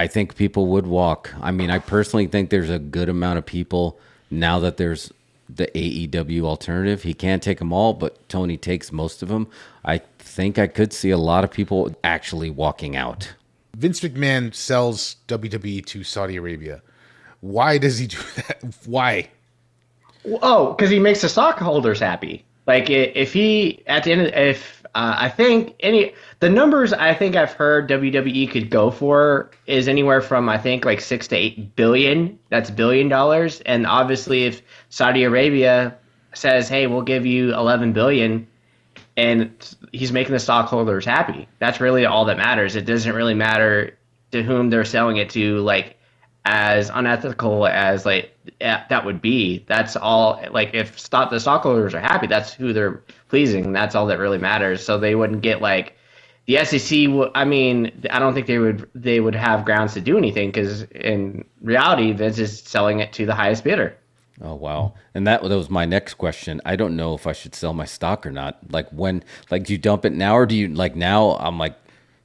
I think people would walk. I mean, I personally think there's a good amount of people now that there's the AEW alternative. He can't take them all, but Tony takes most of them. I think I could see a lot of people actually walking out. Vince McMahon sells WWE to Saudi Arabia. Why does he do that? Why? Oh, because he makes the stockholders happy. Like if he at the end of I think the numbers I think I've heard WWE could go for is anywhere from I think like 6 to 8 billion. That's $1 billion. And obviously if Saudi Arabia says, hey, we'll give you 11 billion and he's making the stockholders happy. That's really all that matters. It doesn't really matter to whom they're selling it to, like as unethical as like that would be. That's all. Like if the stockholders are happy, that's who they're pleasing. That's all that really matters. So they wouldn't get like the SEC. I mean, I don't think they would have grounds to do anything because in reality, Vince is selling it to the highest bidder. Oh wow! And that was my next question. I don't know if I should sell my stock or not. Like when, like do you dump it now or do you like now? I'm like,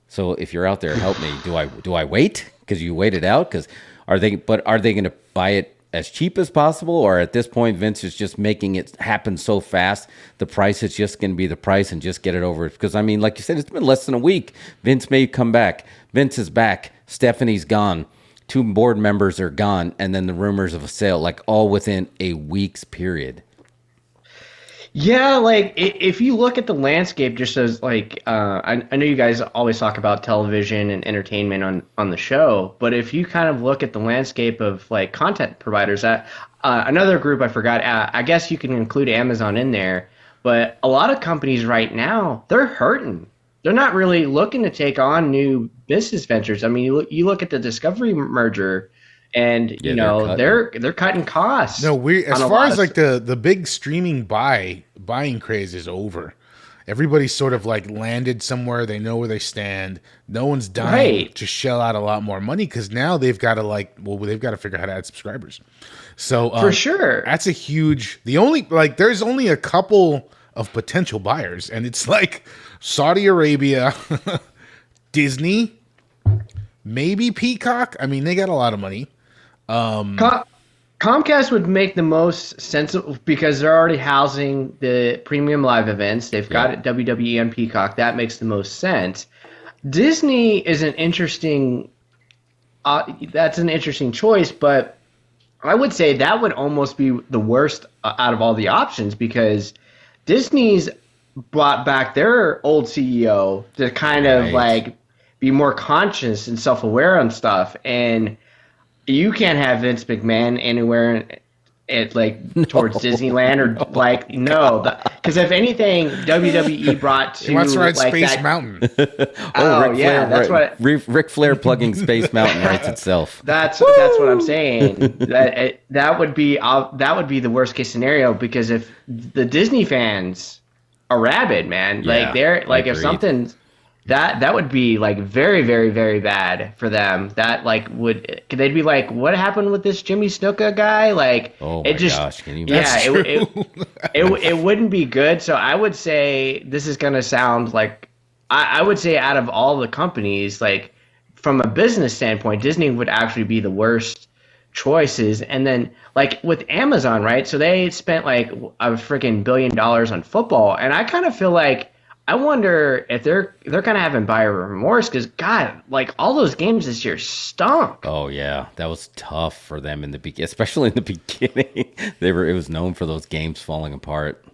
so if you're out there, help me. Do I wait because you wait it out? Because are they going to buy it as cheap as possible, or at this point Vince is just making it happen so fast the price is just going to be the price and just get it over? Because I mean, like you said, it's been less than a week. Vince may come back. Vince is back. Stephanie's gone. 2 board members are gone, and then the rumors of a sale, like all within a week's period. Yeah, like if you look at the landscape, just as like I know you guys always talk about television and entertainment on the show, but if you kind of look at the landscape of like content providers, another group I forgot, I guess you can include Amazon in there, but a lot of companies right now they're hurting. They're not really looking to take on new business ventures. I mean, you look at the Discovery merger. And you know they're cutting costs. No, as far as like the big streaming buying craze is over. Everybody's sort of like landed somewhere. They know where they stand. No one's dying to shell out a lot more money because now they've got to figure out how to add subscribers. So for sure, that's a huge. There's only a couple of potential buyers, and it's like Saudi Arabia, Disney, maybe Peacock. I mean, they got a lot of money. Comcast would make the most sense because they're already housing the premium live events. They've got WWE and Peacock. That makes the most sense. Disney is an interesting. That's an interesting choice, but I would say that would almost be the worst out of all the options because Disney's brought back their old CEO to kind of like be more conscious and self-aware on stuff, and you can't have Vince McMahon anywhere towards Disneyland or because if anything, WWE brought to he wants to ride like Space that, Mountain. Ric Flair, that's what Ric Flair plugging Space Mountain writes itself. That's what I'm saying. That would be the worst case scenario because if the Disney fans are rabid, man, like they're like if something. That would be like very, very, very bad for them. That like they'd be like, what happened with this Jimmy Snuka guy? Like, oh my gosh, can you it wouldn't be good. So I would say this is gonna sound like I would say out of all the companies, like from a business standpoint, Disney would actually be the worst choices. And then like with Amazon, right? So they spent like a freaking $1 billion on football, and I kind of feel like. I wonder if they're kind of having buyer remorse because God, like all those games this year stunk. Oh yeah, that was tough for them in the beginning, especially in the beginning. It was known for those games falling apart.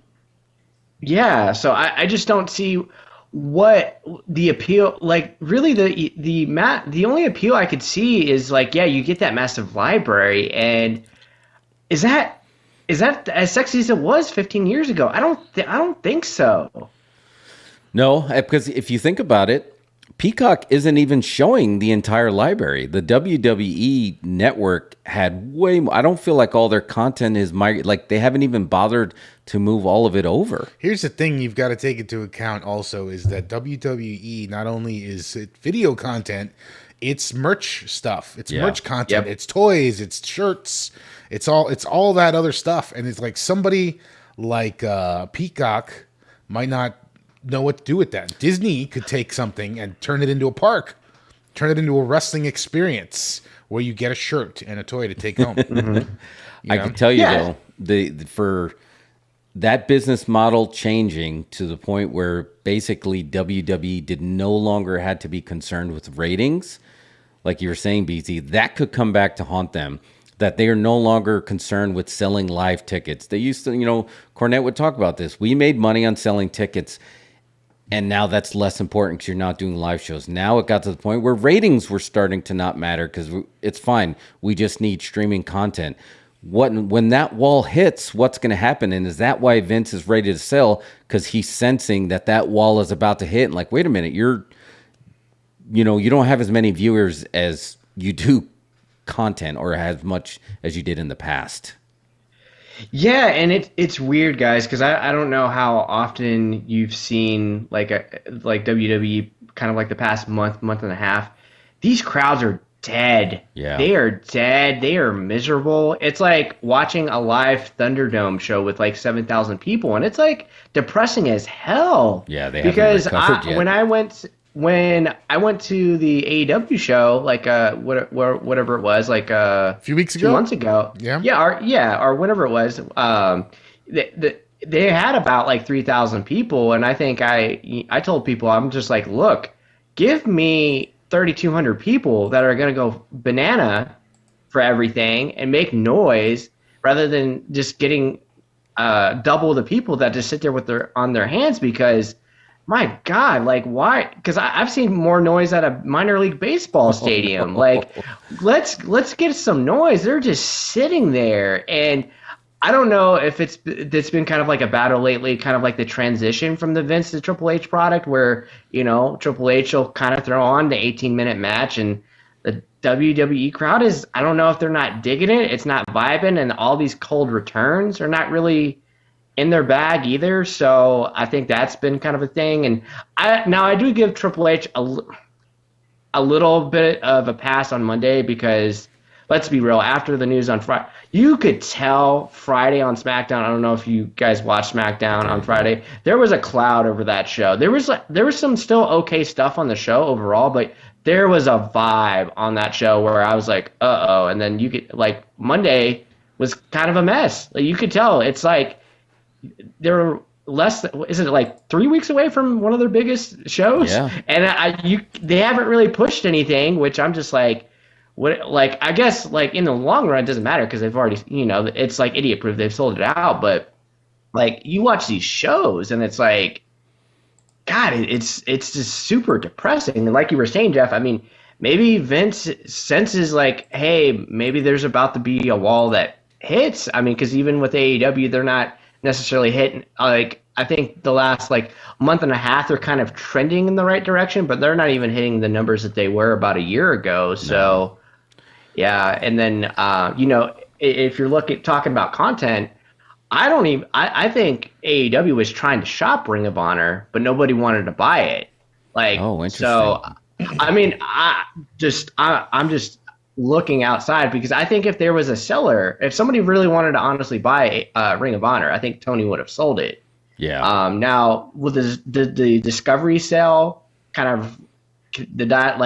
Yeah, so I just don't see what the appeal. Like really, the only appeal I could see is like you get that massive library, and is that as sexy as it was 15 years ago? I don't think so. No, because if you think about it, Peacock isn't even showing the entire library. The WWE network had way more. I don't feel like all their content is like they haven't even bothered to move all of it over. Here's the thing you've got to take into account also is that WWE not only is it video content, it's merch stuff. It's merch content. Yep. It's toys, it's shirts, it's all that other stuff. And it's like somebody like Peacock might not know what to do with that. Disney could take something and turn it into a park. turn it into a wrestling experience where you get a shirt and a toy to take home. I can tell you though, for that business model changing to the point where basically WWE did no longer had to be concerned with ratings, like you were saying, BZ, that could come back to haunt them. That they are no longer concerned with selling live tickets. They used to, Cornette would talk about this. We made money on selling tickets, and now that's less important because you're not doing live shows. Now it got to the point where ratings were starting to not matter because it's fine. We just need streaming content. When that wall hits, what's going to happen? And is that why Vince is ready to sell? Because he's sensing that wall is about to hit. And like, wait a minute, you don't have as many viewers as you do content or as much as you did in the past. Yeah, and it's weird, guys, because I don't know how often you've seen like WWE kind of like the past month and a half. These crowds are dead. Yeah. They are dead. They are miserable. It's like watching a live Thunderdome show with like 7,000 people, and it's like depressing as hell. Yeah, they because haven't recovered yet. When I went to the AEW show, like whatever it was, like a few weeks ago, 2 months ago, or whenever it was, they had about like 3,000 people, and I think I told people, I'm just like, look, give me 3,200 people that are gonna go banana for everything and make noise, rather than just getting double the people that just sit there on their hands because. My God, like why? Because I've seen more noise at a minor league baseball stadium. Like, let's get some noise. They're just sitting there, and I don't know if it's been kind of like a battle lately, kind of like the transition from the Vince to Triple H product, where Triple H will kind of throw on the 18-minute match, and the WWE crowd is, I don't know if they're not digging it, it's not vibing, and all these cold returns are not really in their bag either. So I think that's been kind of a thing. And I do give Triple H a little bit of a pass on Monday because, let's be real, after the news on Friday, you could tell Friday on SmackDown. I don't know if you guys watched SmackDown on Friday. There was a cloud over that show. There was some still okay stuff on the show overall, but there was a vibe on that show where I was like, uh-oh. And then you could, like, Monday was kind of a mess. Like, you could tell. It's like, they're is it like 3 weeks away from one of their biggest shows? Yeah. And they haven't really pushed anything, which I'm just like, what? Like, I guess like in the long run, it doesn't matter because they've already, it's like idiot proof. They've sold it out. But like, you watch these shows and it's like, God, it's just super depressing. And like you were saying, Jeff, I mean, maybe Vince senses like, hey, maybe there's about to be a wall that hits. I mean, because even with AEW, they're not necessarily hitting, like, I think the last like month and a half they're kind of trending in the right direction, but they're not even hitting the numbers that they were about a year ago. So yeah, and then if you're talking about content, I think AEW was trying to shop Ring of Honor, but nobody wanted to buy it. Like, oh, interesting. So I mean, I'm just looking outside because I think if there was a seller, if somebody really wanted to honestly buy Ring of Honor, I think Tony would have sold it. Yeah. Now, with the Discovery sale, kind of did that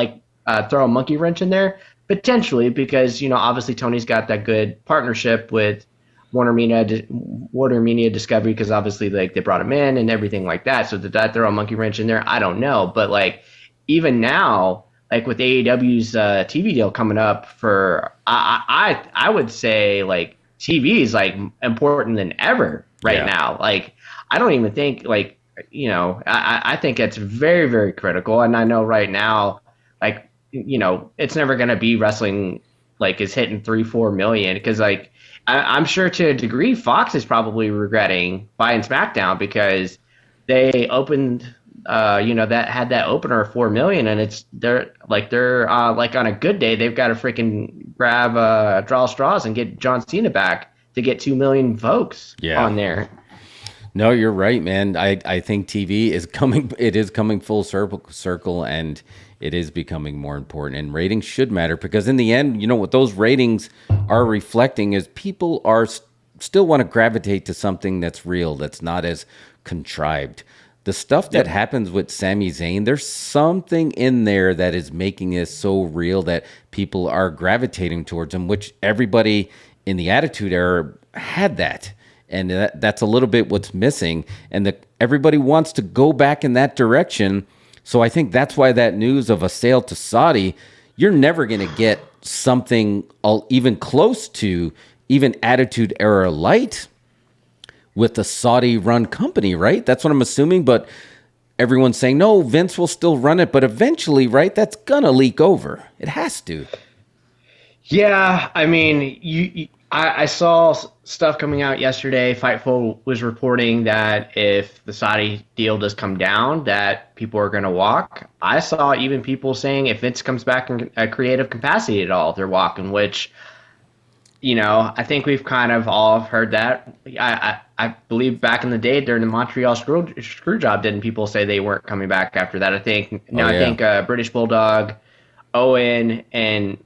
throw a monkey wrench in there? Potentially, because obviously Tony's got that good partnership with Warner Media Discovery, because obviously like they brought him in and everything like that. So did that throw a monkey wrench in there? I don't know, but like even now, like with AEW's TV deal coming up for, I would say like TV is like important than ever right now. Like I don't even think like, I think it's very, very critical. And I know right now, like, it's never going to be wrestling like is hitting 3-4 million because like I'm sure to a degree Fox is probably regretting buying SmackDown because they opened that had that opener of 4 million, and they're like on a good day they've got to freaking draw straws and get John Cena back to get 2 million folks on there. No, you're right, man. I think TV is coming. It is coming full circle, and it is becoming more important. And ratings should matter because in the end, what those ratings are reflecting is people are still want to gravitate to something that's real, that's not as contrived. the stuff that happens with Sami Zayn, there's something in there that is making it so real that people are gravitating towards him, which everybody in the Attitude Era had that. And that's a little bit what's missing. And everybody wants to go back in that direction. So I think that's why that news of a sale to Saudi, you're never going to get something even close to even Attitude Era light with the Saudi-run company, right? That's what I'm assuming. But everyone's saying, no, Vince will still run it. But eventually, right, that's going to leak over. It has to. Yeah, I mean, I saw stuff coming out yesterday. Fightful was reporting that if the Saudi deal does come down, that people are going to walk. I saw even people saying if Vince comes back in a creative capacity at all, they're walking, which, I think we've kind of all heard that. I believe back in the day during the Montreal screw job, didn't people say they weren't coming back after that? I think British Bulldog, Owen, and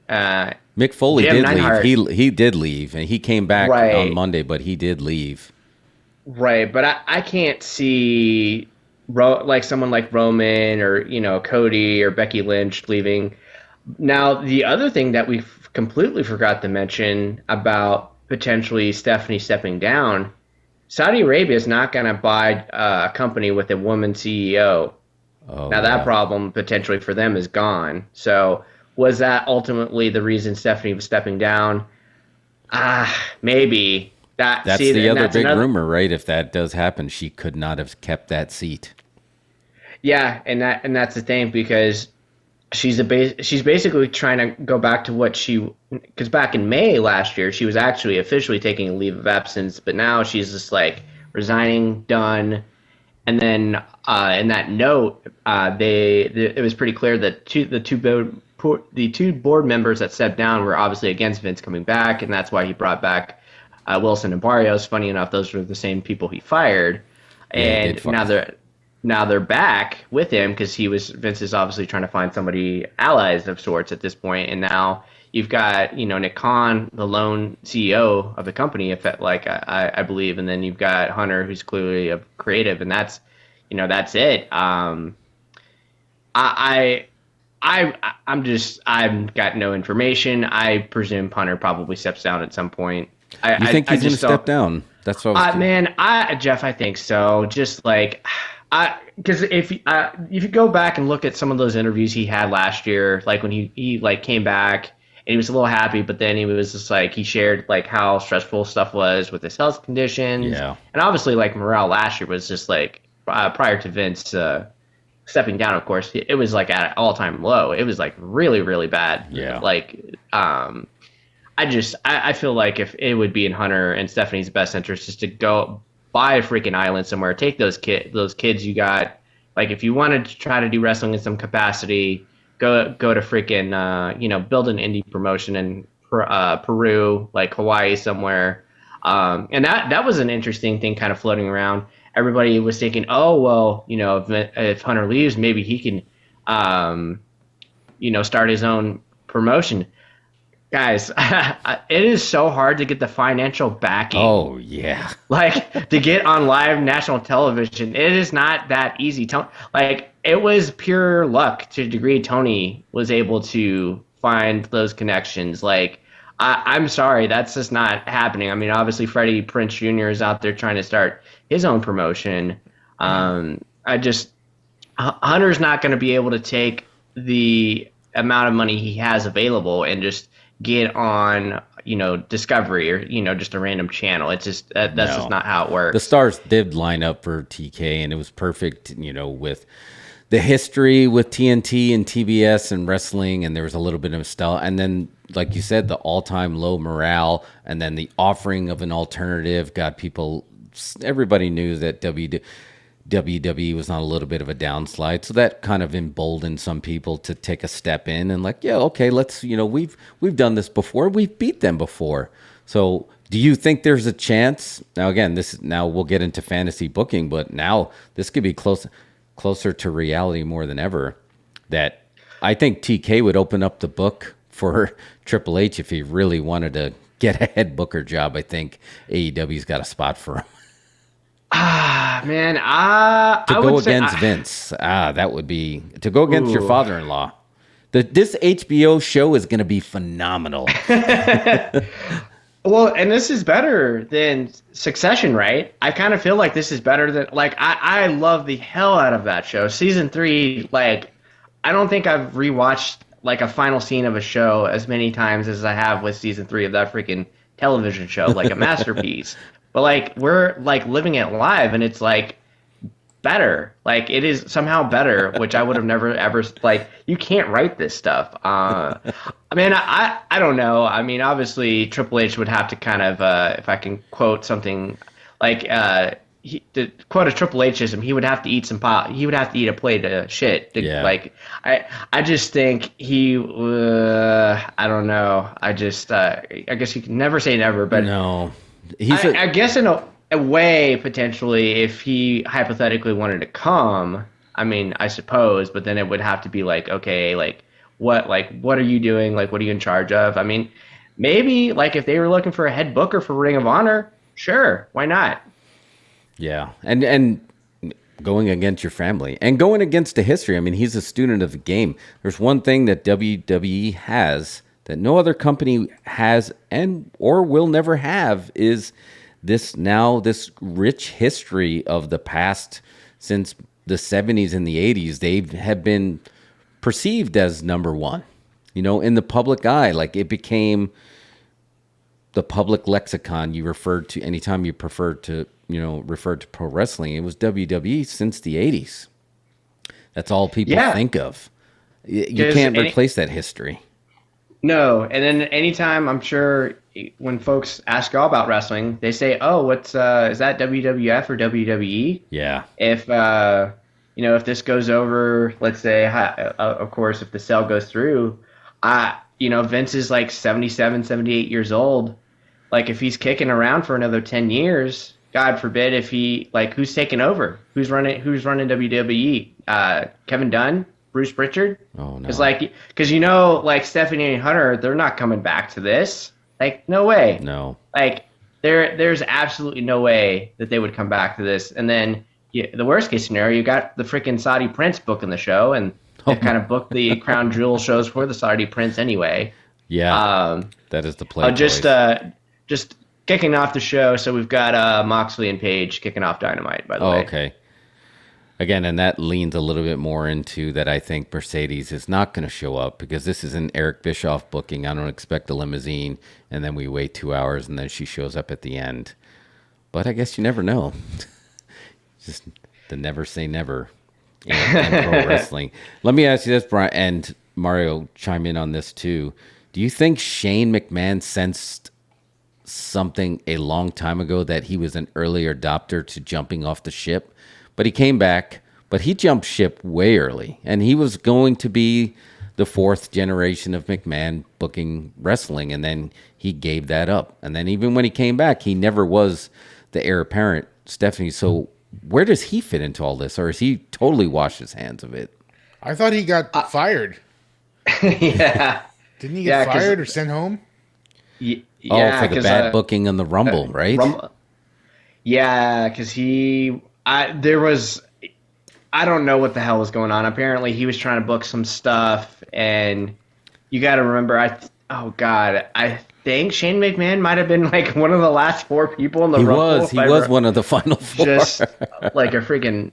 Mick Foley Jim did Neidhart. leave. He did leave, and he came back Right. on Monday, but he did leave. Right, but I can't see someone like Roman or Cody or Becky Lynch leaving. Now, the other thing that we completely forgot to mention about potentially Stephanie stepping down, Saudi Arabia is not going to buy a company with a woman CEO. Oh, Now that problem potentially for them is gone. So was that ultimately the reason Stephanie was stepping down? Maybe. That's the other big rumor, right? If that does happen, she could not have kept that seat. Yeah, and that's the thing, because she's basically trying to go back to because back in May last year she was actually officially taking a leave of absence, but now she's just like resigning, done. And then in that note, it was pretty clear that the two board members that stepped down were obviously against Vince coming back, and that's why he brought back Wilson and Barrios. Funny enough, those were the same people he fired, and now they're back with him because Vince is obviously trying to find somebody allies of sorts at this point, and now you've got Nick Khan, the lone CEO of the company, I believe, and then you've got Hunter, who's clearly a creative, and that's it. I've got no information. I presume Hunter probably steps down at some point. You think he's going to step down? That's what I was Jeff, I think so. Just like, because if you go back and look at some of those interviews he had last year, like when he came back and he was a little happy, but then he was just like, he shared like how stressful stuff was with his health conditions. Yeah. And obviously like morale last year was just like, prior to Vince stepping down, of course, it was like at an all-time low. It was like really, really bad. Yeah. Like, I feel like if it would be in Hunter and Stephanie's best interest just to go buy a freaking island somewhere, take those kids you got. Like if you wanted to try to do wrestling in some capacity, go to freaking build an indie promotion in Peru, like Hawaii somewhere. And that was an interesting thing kind of floating around. Everybody was thinking, oh well, if Hunter leaves, maybe he can start his own promotion. Guys, it is so hard to get the financial backing. Oh, yeah. Like, to get on live national television, it is not that easy. Like, it was pure luck to a degree Tony was able to find those connections. Like, I'm sorry, that's just not happening. I mean, obviously, Freddie Prinze Jr. is out there trying to start his own promotion. Hunter's not going to be able to take the amount of money he has available and just get on Discovery or just a random channel. It's just that's just not how it works. The stars did line up for TK, and it was perfect, with the history with TNT and TBS and wrestling, and there was a little bit of style, and then like you said, the all-time low morale, and then the offering of an alternative got people. Everybody knew that WWE was not a little bit of a downslide, so that kind of emboldened some people to take a step in and like, yeah, okay, let's, we've done this before, we've beat them before. So, do you think there's a chance? Now, again, now we'll get into fantasy booking, but now this could be closer to reality more than ever. That I think TK would open up the book for Triple H if he really wanted to get a head booker job. I think AEW's got a spot for him. Man, To I go would say, against Vince. That would be to go against your ooh. father-in-law. This HBO show is going to be phenomenal. Well, and this is better than Succession, right? I kind of feel like this is better than like I love the hell out of that show. Season three, like I don't think I've rewatched like a final scene of a show as many times as I have with season three of that freaking television show, like a masterpiece. But like we're like living it live, and it's like better. Like it is somehow better, which I would have never ever like. You can't write this stuff. I mean, I don't know. I mean, obviously Triple H would have to kind of, if I can quote something like to quote a Triple Hism, he would have to eat some pot. He would have to eat a plate of shit. Yeah. Like I just think he. I don't know. I just. I guess you can never say never, but No, I guess in a way, potentially, if he hypothetically wanted to come, I mean, I suppose, but then it would have to be okay, what are you doing? Like, what are you in charge of? I mean, maybe, like, if they were looking for a head booker for Ring of Honor, sure, why not? yeah, and going against your family and going against the history. I mean, he's a student of the game. There's one thing that WWE has that no other company has and or will never have is this rich history of the past since the 70s and the 80s. They have been perceived as number one, in the public eye. Like it became the public lexicon. You referred to anytime you preferred to, referred to pro wrestling. It was WWE since the 80s. That's all people Yeah, think of. You 'cause can't replace that history. no, and then anytime I'm sure when folks ask y'all about wrestling, they say, "Oh, what's is that WWF or WWE?" Yeah. If if this goes over, let's say, of course, if the sale goes through, Vince is like 77, 78 years old. Like if he's kicking around for another 10 years, God forbid if he like who's taking over? Who's running WWE? Kevin Dunn, Bruce Pritchard? Oh no. Because like Stephanie and Hunter, they're not coming back to this. Like no way. No. Like there's absolutely no way that they would come back to this. And then the worst case scenario, you got the freaking Saudi Prince booking the show, and they've kind of booked the Crown Jewel shows for the Saudi Prince anyway. Yeah. That is the play. Just kicking off the show. So we've got Moxley and Page kicking off Dynamite, by the way. Okay. Again, and that leans a little bit more into that I think Mercedes is not going to show up because this is an Eric Bischoff booking. I don't expect a limousine, and then we wait 2 hours, and then she shows up at the end. But I guess you never know. Just the never say never in pro wrestling. Let me ask you this, Brian, and Mario, chime in on this too. Do you think Shane McMahon sensed something a long time ago that he was an early adopter to jumping off the ship? But he came back, but he jumped ship way early, and he was going to be the fourth generation of McMahon booking wrestling, and then he gave that up. And then even when he came back, he never was the heir apparent, Stephanie. So where does he fit into all this, or is he totally washed his hands of it? I thought he got fired. Yeah. Didn't he get fired or sent home? Yeah, for the bad booking on the Rumble, right? Yeah, because I don't know what the hell was going on. Apparently, he was trying to book some stuff, and you got to remember, I think Shane McMahon might have been like one of the last four people in the Rumble. He was one of the final four. Just like a freaking,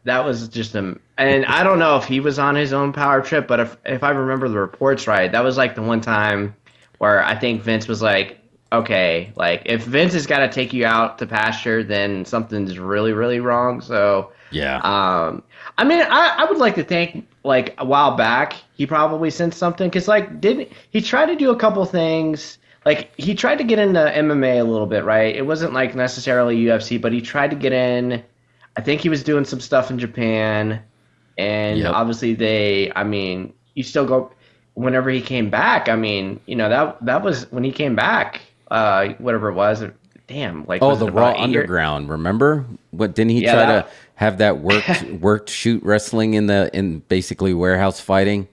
that was just and I don't know if he was on his own power trip, but if I remember the reports right, that was like the one time where I think Vince was like, okay, like if Vince has got to take you out to pasture, then something's really, really wrong. So yeah. I mean, I would like to think like a while back he probably sensed something because didn't he try to do a couple things? Like he tried to get into MMA a little bit, right? It wasn't like necessarily UFC, but he tried to get in. I think he was doing some stuff in Japan, and obviously you still go. Whenever he came back, I mean, that was when he came back. Whatever it was, damn. Like the Raw Underground. Remember? What didn't he try to have that worked shoot wrestling in basically warehouse fighting?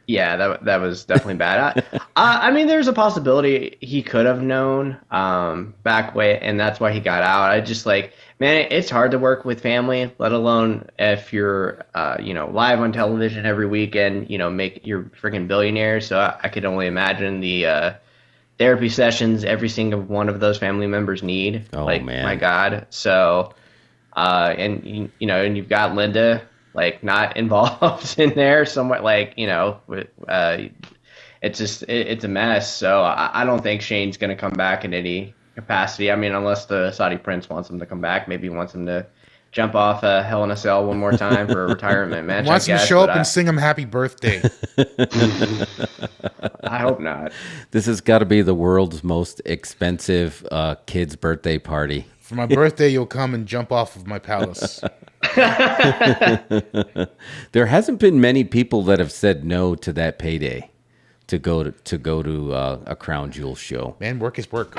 Yeah, that was definitely bad. I mean, there's a possibility he could have known back way, and that's why he got out. I just like, man, it's hard to work with family, let alone if you're, live on television every weekend. Make you're freaking billionaire. So I could only imagine the therapy sessions every single one of those family members need. Oh, like, man. my God. So, and you've got Linda like not involved in there somewhat, like with it's just it's a mess. So I don't think Shane's going to come back in any capacity. I mean, unless the Saudi prince wants him to come back, maybe he wants him to jump off a Hell in a Cell one more time for a retirement match. Wants him to show up and sing him happy birthday. I hope not. This has got to be the world's most expensive kid's birthday party. For my birthday, you'll come and jump off of my palace. There hasn't been many people that have said no to that payday to go to a Crown Jewel show. Man, work is work.